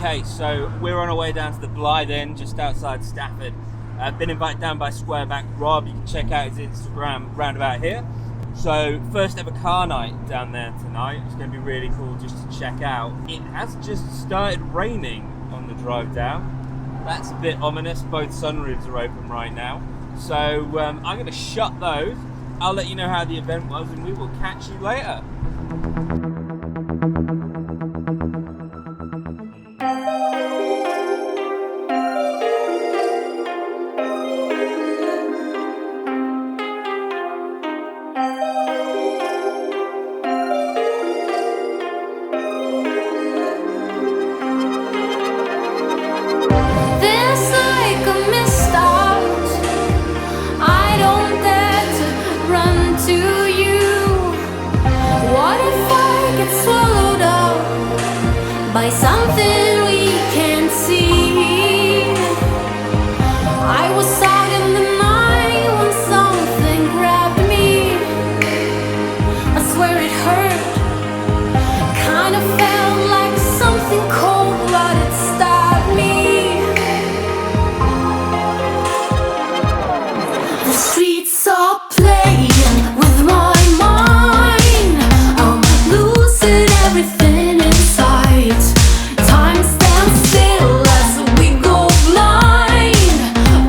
Okay, so we're on our way down to the Blythe Inn, just outside Stafford. I've been invited down by Squareback Rob. You can check out his Instagram roundabout here. So, first ever car night down there tonight. It's going to be really cool just to check out. It has just started raining on the drive down. That's a bit ominous. Both sunroofs are open right now. So, I'm going to shut those. I'll let you know how the event was and we will catch you later. By something we can't see. I was out in the night when something grabbed me. I swear it hurt. Kind of felt like something cold-blooded stabbed me. The streets are playing with my mind. I'm losing everything inside. Time stands still as we go blind.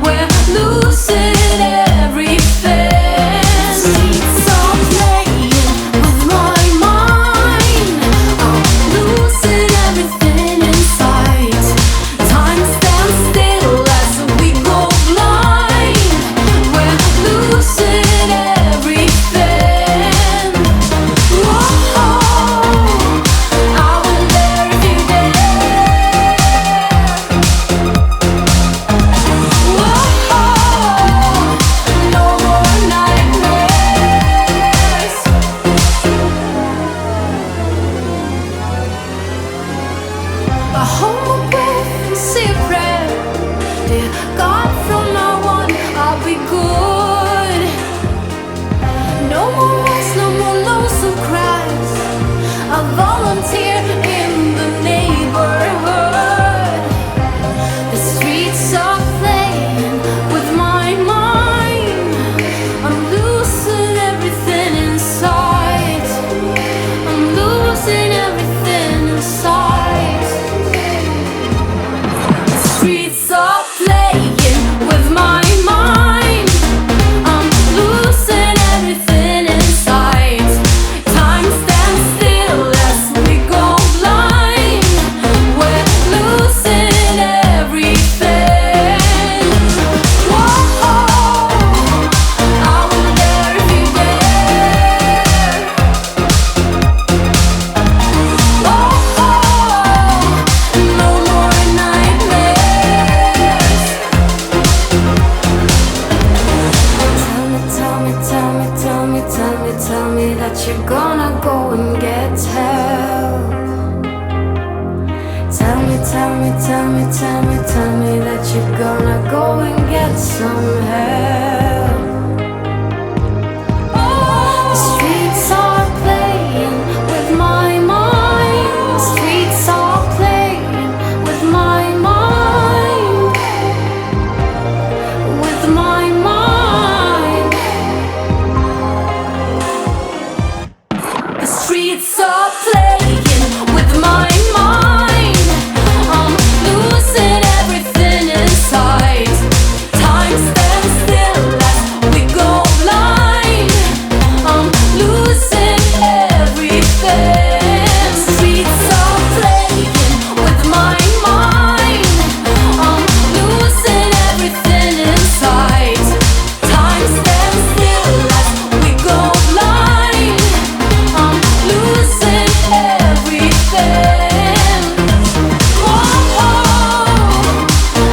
We're losing everything. Streets are playing with my mind. I'm losing everything inside. Time stands still as we go blind. We're losing everything. Whoa, I wonder if you no more nightmares. I hold my breath and say a prayer. Dear God, from now on I'll be good. No more wars, no more lonesome cries. I'll volunteer in the neighborhood. The streets are playing with my mind. I'm losing everything inside. I'm losing everything inside. The streets are playing with my mind. I'm losing everything inside. Time stands still as we go blind. We're losing everything. Whoa, I wonder if you dare. No more nightmares. Tell me that you're gonna go and get help. Tell me that you're gonna go and get some help. The streets are playing with my mind. The streets are playing with my mind. With my mind. The streets are playing with my mind. I'm losing everything inside. Time stands still as we go blind. I'm losing everything. The streets are playing with my mind. I'm losing everything inside. Time stands still as we go blind. I'm losing everything. Whoa,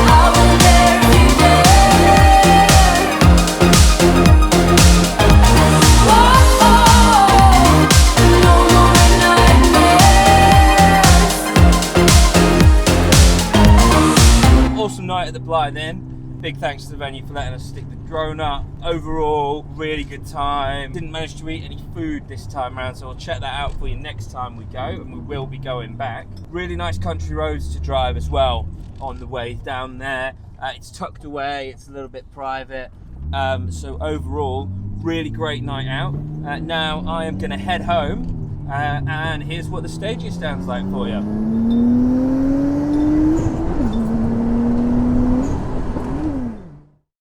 I wonder if you dare. Whoa, no more nightmares. Awesome night at the Blythe Inn. Big thanks to the venue for letting us stick the drone up. Overall, really good time. Didn't manage to eat any food this time around, so I'll check that out for you next time we go, and we will be going back. Really nice country roads to drive as well on the way down there. It's tucked away, it's a little bit private. So overall, really great night out. Now I am going to head home, and here's what the staging sounds like for you.